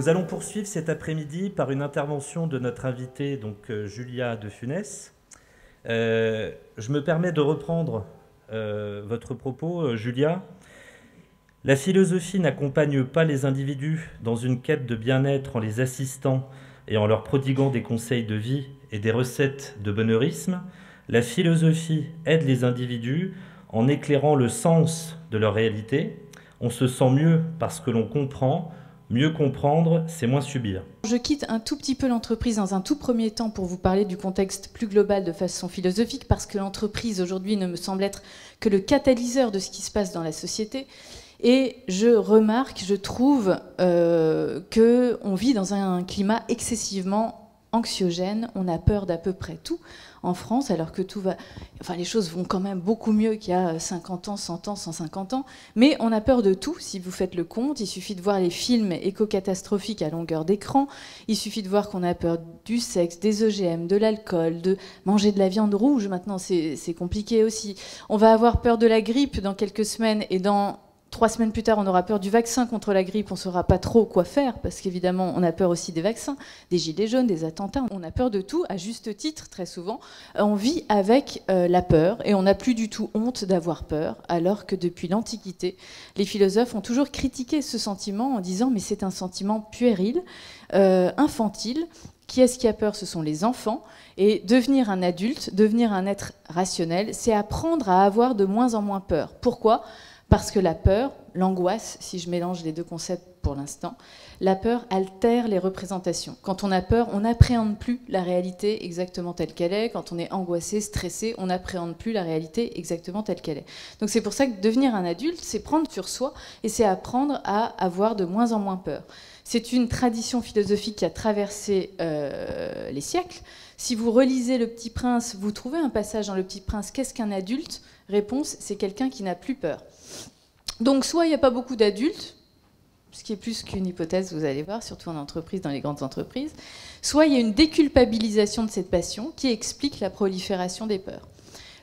Nous allons poursuivre cet après-midi par une intervention de notre invitée, donc Julia de Funès. Je me permets de reprendre votre propos, Julia. La philosophie n'accompagne pas les individus dans une quête de bien-être en les assistant et en leur prodiguant des conseils de vie et des recettes de bonheurisme. La philosophie aide les individus en éclairant le sens de leur réalité. On se sent mieux parce que l'on comprend. Mieux comprendre, c'est moins subir. Je quitte un tout petit peu l'entreprise dans un tout premier temps pour vous parler du contexte plus global de façon philosophique, parce que l'entreprise aujourd'hui ne me semble être que le catalyseur de ce qui se passe dans la société. Et je remarque, je trouve qu'on vit dans un climat excessivement anxiogène. On a peur d'à peu près tout en France, alors que tout va... Enfin, les choses vont quand même beaucoup mieux qu'il y a 50 ans, 100 ans, 150 ans. Mais on a peur de tout, si vous faites le compte. Il suffit de voir les films éco-catastrophiques à longueur d'écran. Il suffit de voir qu'on a peur du sexe, des OGM, de l'alcool, de manger de la viande rouge. Maintenant, c'est compliqué aussi. On va avoir peur de la grippe dans quelques semaines, et dans 3 semaines plus tard, on aura peur du vaccin contre la grippe. On ne saura pas trop quoi faire, parce qu'évidemment, on a peur aussi des vaccins, des gilets jaunes, des attentats. On a peur de tout, à juste titre, très souvent. On vit avec la peur, et on n'a plus du tout honte d'avoir peur, alors que depuis l'Antiquité, les philosophes ont toujours critiqué ce sentiment en disant « mais c'est un sentiment puéril, infantile ». Qui est-ce qui a peur? Ce sont les enfants. Et devenir un adulte, devenir un être rationnel, c'est apprendre à avoir de moins en moins peur. Pourquoi? Parce que la peur, l'angoisse, si je mélange les deux concepts pour l'instant, la peur altère les représentations. Quand on a peur, on n'appréhende plus la réalité exactement telle qu'elle est. Quand on est angoissé, stressé, on n'appréhende plus la réalité exactement telle qu'elle est. Donc c'est pour ça que devenir un adulte, c'est prendre sur soi et c'est apprendre à avoir de moins en moins peur. C'est une tradition philosophique qui a traversé les siècles. Si vous relisez Le Petit Prince, vous trouvez un passage dans Le Petit Prince. Qu'est-ce qu'un adulte? Réponse, c'est quelqu'un qui n'a plus peur. Donc soit il n'y a pas beaucoup d'adultes, ce qui est plus qu'une hypothèse, vous allez voir, surtout en entreprise, dans les grandes entreprises, soit il y a une déculpabilisation de cette passion qui explique la prolifération des peurs.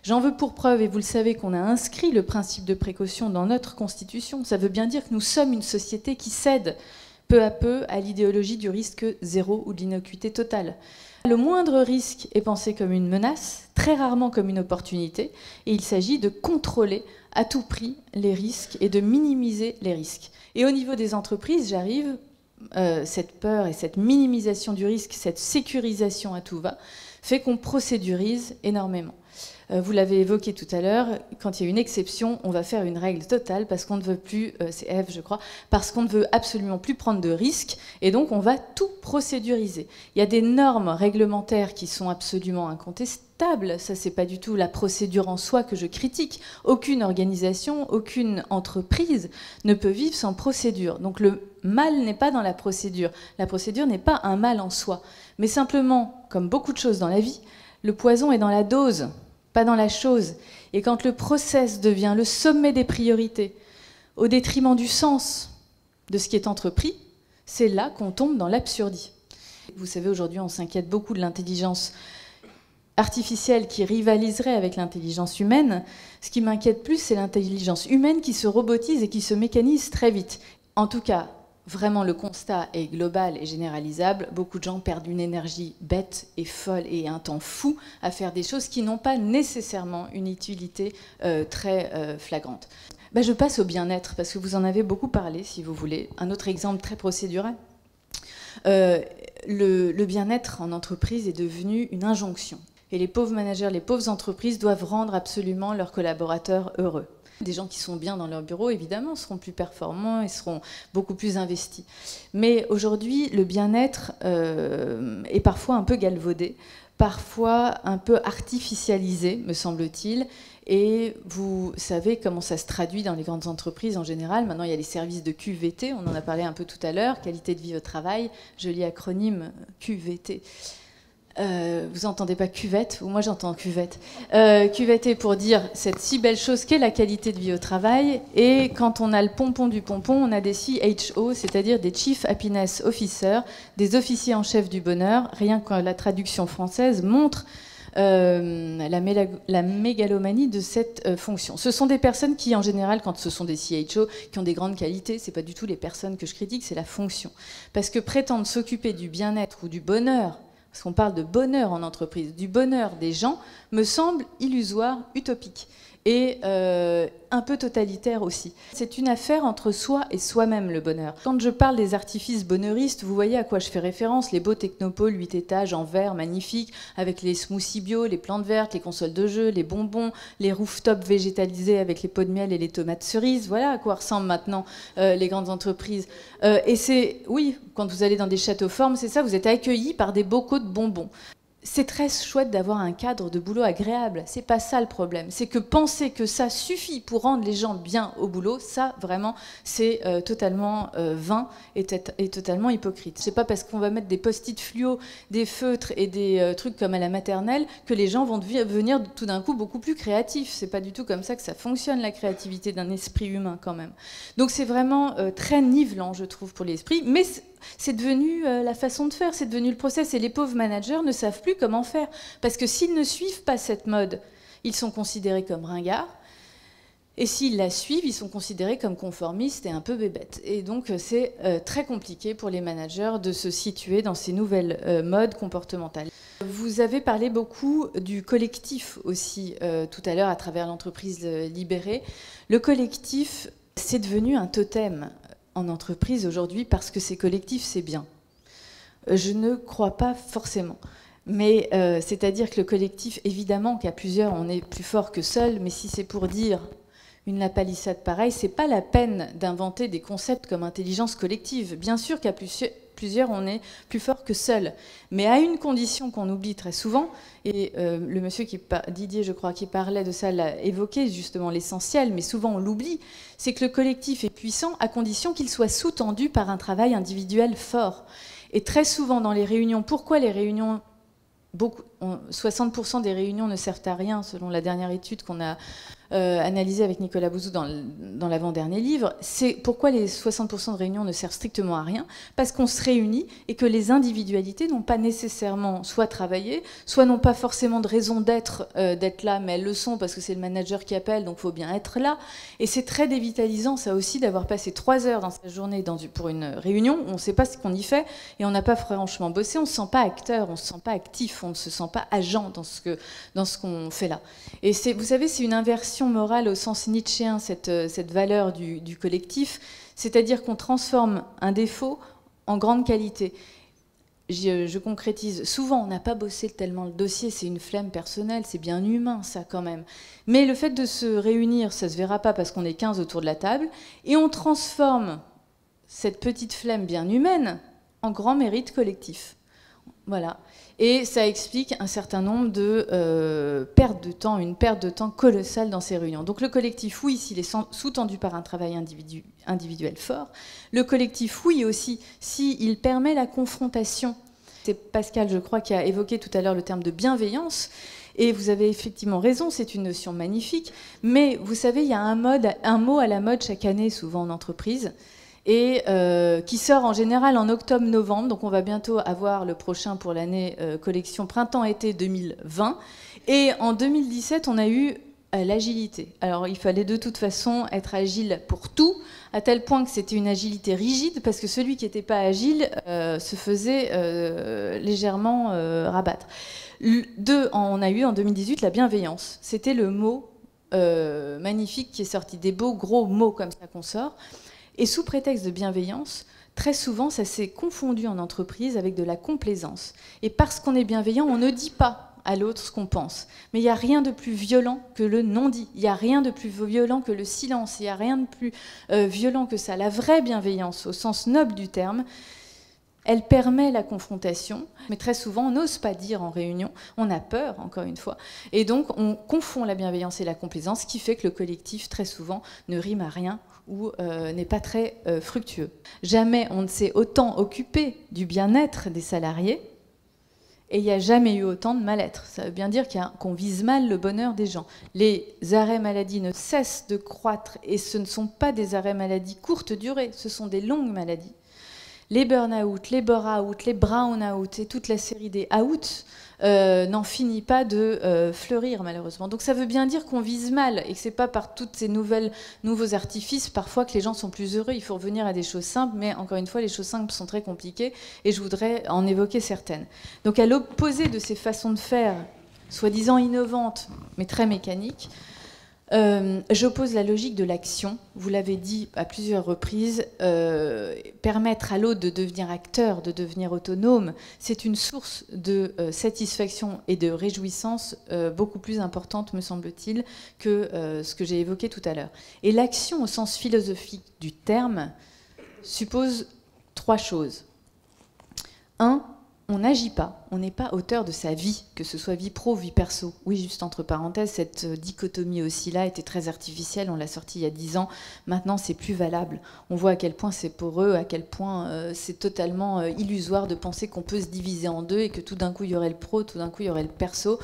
J'en veux pour preuve, et vous le savez, qu'on a inscrit le principe de précaution dans notre Constitution. Ça veut bien dire que nous sommes une société qui cède peu à peu à l'idéologie du risque zéro ou de l'innocuité totale. Le moindre risque est pensé comme une menace, très rarement comme une opportunité, et il s'agit de contrôler à tout prix les risques et de minimiser les risques. Et au niveau des entreprises, cette peur et cette minimisation du risque, cette sécurisation à tout va, fait qu'on procédurise énormément. Vous l'avez évoqué tout à l'heure, quand il y a une exception, on va faire une règle totale parce qu'on ne veut plus, c'est Ève je crois, parce qu'on ne veut absolument plus prendre de risques et donc on va tout procéduriser. Il y a des normes réglementaires qui sont absolument incontestables, ça c'est pas du tout la procédure en soi que je critique. Aucune organisation, aucune entreprise ne peut vivre sans procédure. Donc le mal n'est pas dans la procédure n'est pas un mal en soi, mais simplement, comme beaucoup de choses dans la vie, le poison est dans la dose, pas dans la chose. Et quand le process devient le sommet des priorités, au détriment du sens de ce qui est entrepris, c'est là qu'on tombe dans l'absurdie. Vous savez, aujourd'hui, on s'inquiète beaucoup de l'intelligence artificielle qui rivaliserait avec l'intelligence humaine. Ce qui m'inquiète plus, c'est l'intelligence humaine qui se robotise et qui se mécanise très vite. En tout cas, vraiment, le constat est global et généralisable. Beaucoup de gens perdent une énergie bête et folle et un temps fou à faire des choses qui n'ont pas nécessairement une utilité très flagrante. Je passe au bien-être, parce que vous en avez beaucoup parlé, si vous voulez. Un autre exemple très procédural. Le bien-être en entreprise est devenu une injonction. Et les pauvres managers, les pauvres entreprises doivent rendre absolument leurs collaborateurs heureux. Des gens qui sont bien dans leur bureau, évidemment, seront plus performants et seront beaucoup plus investis. Mais aujourd'hui, le bien-être est parfois un peu galvaudé, parfois un peu artificialisé, me semble-t-il. Et vous savez comment ça se traduit dans les grandes entreprises en général. Maintenant, il y a les services de QVT, on en a parlé un peu tout à l'heure, qualité de vie au travail, joli acronyme QVT. Vous n'entendez pas cuvette, ou moi j'entends cuvette. QVT pour dire cette si belle chose qu'est la qualité de vie au travail. Et quand on a le pompon du pompon, on a des CHO, c'est-à-dire des Chief Happiness Officers, des officiers en chef du bonheur. Rien que la traduction française montre la mégalomanie de cette fonction. Ce sont des personnes qui, en général, quand ce sont des CHO, qui ont des grandes qualités, c'est pas du tout les personnes que je critique, c'est la fonction. Parce que prétendre s'occuper du bien-être ou du bonheur, parce qu'on parle de bonheur en entreprise, du bonheur des gens, me semble illusoire, utopique. Et un peu totalitaire aussi. C'est une affaire entre soi et soi-même, le bonheur. Quand je parle des artifices bonheuristes, vous voyez à quoi je fais référence, les beaux technopoles 8 étages en verre magnifiques, avec les smoothies bio, les plantes vertes, les consoles de jeux, les bonbons, les rooftops végétalisés avec les pots de miel et les tomates cerises. Voilà à quoi ressemblent maintenant les grandes entreprises. Et c'est, oui, quand vous allez dans des châteaux formes, c'est ça, vous êtes accueillis par des bocaux de bonbons. C'est très chouette d'avoir un cadre de boulot agréable. C'est pas ça le problème. C'est que penser que ça suffit pour rendre les gens bien au boulot, ça, vraiment, c'est totalement vain et totalement hypocrite. C'est pas parce qu'on va mettre des post-it fluo, des feutres et des trucs comme à la maternelle que les gens vont devenir tout d'un coup beaucoup plus créatifs. C'est pas du tout comme ça que ça fonctionne, la créativité d'un esprit humain, quand même. Donc c'est vraiment très nivelant, je trouve, pour l'esprit. Mais c'est devenu la façon de faire, c'est devenu le process. Et les pauvres managers ne savent plus comment faire. Parce que s'ils ne suivent pas cette mode, ils sont considérés comme ringards. Et s'ils la suivent, ils sont considérés comme conformistes et un peu bébêtes. Et donc c'est très compliqué pour les managers de se situer dans ces nouvelles modes comportementales. Vous avez parlé beaucoup du collectif aussi tout à l'heure à travers l'entreprise libérée. Le collectif, c'est devenu un totem en entreprise aujourd'hui parce que ces collectifs, c'est bien. Je ne crois pas forcément. Mais c'est-à-dire que le collectif, évidemment qu'à plusieurs, on est plus fort que seul, mais si c'est pour dire une lapalissade pareille, c'est pas la peine d'inventer des concepts comme intelligence collective. Bien sûr qu'à plusieurs, on est plus fort que seul. Mais à une condition qu'on oublie très souvent, et le monsieur Didier, je crois, qui parlait de ça, l'a évoqué justement l'essentiel, mais souvent on l'oublie, c'est que le collectif est puissant à condition qu'il soit sous-tendu par un travail individuel fort. Et très souvent dans les réunions, pourquoi les réunions 60% des réunions ne servent à rien, selon la dernière étude qu'on a analysée avec Nicolas Bouzou dans l'avant-dernier livre. C'est pourquoi les 60% de réunions ne servent strictement à rien, parce qu'on se réunit et que les individualités n'ont pas nécessairement soit travaillé, soit n'ont pas forcément de raison d'être là, mais elles le sont parce que c'est le manager qui appelle, donc il faut bien être là. Et c'est très dévitalisant, ça aussi, d'avoir passé 3 heures dans sa journée pour une réunion, on ne sait pas ce qu'on y fait, et on n'a pas franchement bossé, on ne se sent pas acteur, on ne se sent pas actif, on ne se sent pas agent dans ce qu'on fait là. Et vous savez, c'est une inversion morale au sens nietzschéen, cette valeur du collectif, c'est-à-dire qu'on transforme un défaut en grande qualité. Je concrétise. Souvent, on n'a pas bossé tellement le dossier, c'est une flemme personnelle, c'est bien humain, ça, quand même. Mais le fait de se réunir, ça ne se verra pas parce qu'on est 15 autour de la table, et on transforme cette petite flemme bien humaine en grand mérite collectif. Voilà. Et ça explique un certain nombre de pertes de temps, une perte de temps colossale dans ces réunions. Donc le collectif, oui, s'il est sous-tendu par un travail individuel fort. Le collectif, oui, aussi, s'il permet la confrontation. C'est Pascal, je crois, qui a évoqué tout à l'heure le terme de bienveillance. Et vous avez effectivement raison, c'est une notion magnifique. Mais vous savez, il y a un mot à la mode chaque année, souvent en entreprise, et qui sort en général en octobre-novembre. Donc on va bientôt avoir le prochain pour l'année collection printemps-été 2020. Et en 2017, on a eu l'agilité. Alors il fallait de toute façon être agile pour tout, à tel point que c'était une agilité rigide, parce que celui qui n'était pas agile se faisait légèrement rabattre. On a eu en 2018 la bienveillance. C'était le mot magnifique qui est sorti, des beaux gros mots comme ça qu'on sort. Et sous prétexte de bienveillance, très souvent, ça s'est confondu en entreprise avec de la complaisance. Et parce qu'on est bienveillant, on ne dit pas à l'autre ce qu'on pense. Mais il n'y a rien de plus violent que le non-dit. Il n'y a rien de plus violent que le silence. Il n'y a rien de plus violent que ça. La vraie bienveillance, au sens noble du terme, elle permet la confrontation, mais très souvent, on n'ose pas dire en réunion, on a peur, encore une fois. Et donc, on confond la bienveillance et la complaisance, ce qui fait que le collectif, très souvent, ne rime à rien ou n'est pas très fructueux. Jamais on ne s'est autant occupé du bien-être des salariés, et il n'y a jamais eu autant de mal-être. Ça veut bien dire qu'on vise mal le bonheur des gens. Les arrêts maladie ne cessent de croître, et ce ne sont pas des arrêts maladie courte durée, ce sont des longues maladies. Les burn-out, les bore-out, les brown-out et toute la série des out n'en finit pas de fleurir, malheureusement. Donc ça veut bien dire qu'on vise mal, et que c'est pas par tous ces nouveaux artifices, parfois, que les gens sont plus heureux. Il faut revenir à des choses simples, mais encore une fois, les choses simples sont très compliquées, et je voudrais en évoquer certaines. Donc à l'opposé de ces façons de faire, soi-disant innovantes, mais très mécaniques, j'oppose la logique de l'action. Vous l'avez dit à plusieurs reprises, permettre à l'autre de devenir acteur, de devenir autonome, c'est une source de satisfaction et de réjouissance beaucoup plus importante, me semble-t-il, que ce que j'ai évoqué tout à l'heure. Et l'action, au sens philosophique du terme, suppose 3 choses. 1, on n'agit pas, on n'est pas auteur de sa vie, que ce soit vie pro, vie perso. Oui, juste entre parenthèses, cette dichotomie aussi là était très artificielle, on l'a sortie il y a 10 ans, maintenant c'est plus valable. On voit à quel point c'est poreux, à quel point c'est totalement illusoire de penser qu'on peut se diviser en deux et que tout d'un coup il y aurait le pro, tout d'un coup il y aurait le perso.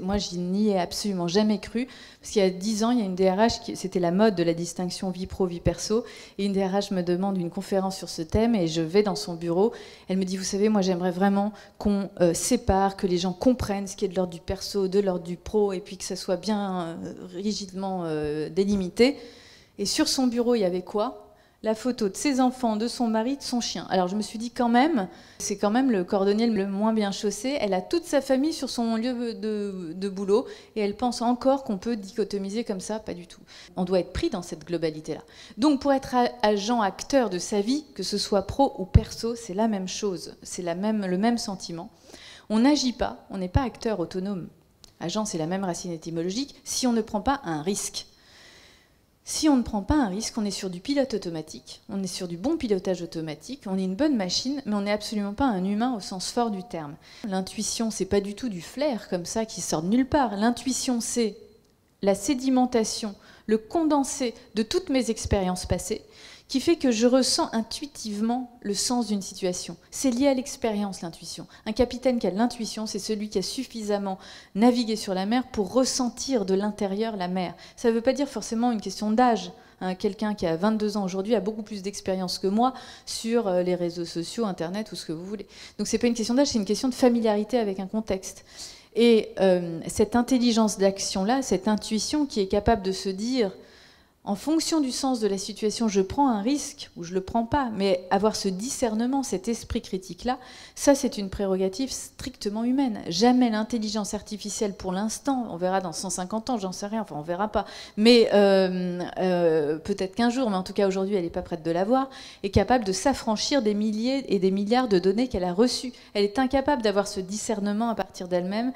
Moi je n'y ai absolument jamais cru, parce qu'il y a 10 ans, il y a une DRH, c'était la mode de la distinction vie pro, vie perso, et une DRH me demande une conférence sur ce thème, et je vais dans son bureau, elle me dit, vous savez, moi j'aimerais vraiment qu'on sépare, que les gens comprennent ce qui est de l'ordre du perso, de l'ordre du pro, et puis que ça soit bien rigidement délimité. Et sur son bureau, il y avait quoi? La photo de ses enfants, de son mari, de son chien. Alors je me suis dit quand même, c'est quand même le cordonnier le moins bien chaussé. Elle a toute sa famille sur son lieu de boulot et elle pense encore qu'on peut dichotomiser comme ça. Pas du tout. On doit être pris dans cette globalité-là. Donc pour être agent, acteur de sa vie, que ce soit pro ou perso, c'est la même chose. C'est le même sentiment. On n'agit pas, on n'est pas acteur autonome. Agent, c'est la même racine étymologique, si on ne prend pas un risque. Si on ne prend pas un risque, on est sur du pilote automatique, on est sur du bon pilotage automatique, on est une bonne machine, mais on n'est absolument pas un humain au sens fort du terme. L'intuition, c'est pas du tout du flair comme ça qui sort de nulle part. L'intuition, c'est la sédimentation, le condensé de toutes mes expériences passées, qui fait que je ressens intuitivement le sens d'une situation. C'est lié à l'expérience, l'intuition. Un capitaine qui a de l'intuition, c'est celui qui a suffisamment navigué sur la mer pour ressentir de l'intérieur la mer. Ça ne veut pas dire forcément une question d'âge. Quelqu'un qui a 22 ans aujourd'hui a beaucoup plus d'expérience que moi sur les réseaux sociaux, Internet ou ce que vous voulez. Donc c'est pas une question d'âge, c'est une question de familiarité avec un contexte. Et cette intelligence d'action-là, cette intuition qui est capable de se dire, en fonction du sens de la situation, je prends un risque ou je ne le prends pas, mais avoir ce discernement, cet esprit critique-là, ça c'est une prérogative strictement humaine. Jamais l'intelligence artificielle pour l'instant, on verra dans 150 ans, j'en sais rien, enfin on verra pas, mais peut-être qu'un jour, mais en tout cas aujourd'hui elle n'est pas prête de l'avoir, est capable de s'affranchir des milliers et des milliards de données qu'elle a reçues. Elle est incapable d'avoir ce discernement à partir d'elle-même.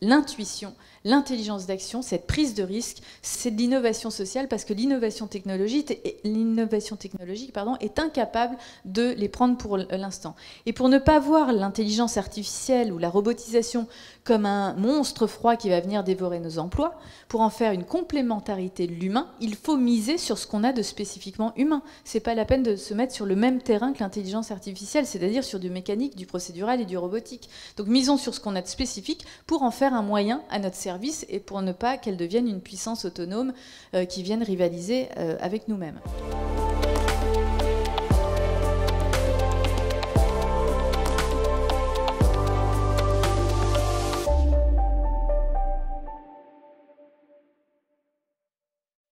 L'intuition, l'intelligence d'action, cette prise de risque, c'est de l'innovation sociale parce que l'innovation technologique est incapable de les prendre pour l'instant. Et pour ne pas voir l'intelligence artificielle ou la robotisation comme un monstre froid qui va venir dévorer nos emplois, pour en faire une complémentarité de l'humain, il faut miser sur ce qu'on a de spécifiquement humain. C'est pas la peine de se mettre sur le même terrain que l'intelligence artificielle, c'est-à-dire sur du mécanique, du procédural et du robotique. Donc misons sur ce qu'on a de spécifique pour en faire un moyen à notre service et pour ne pas qu'elle devienne une puissance autonome qui vienne rivaliser avec nous-mêmes.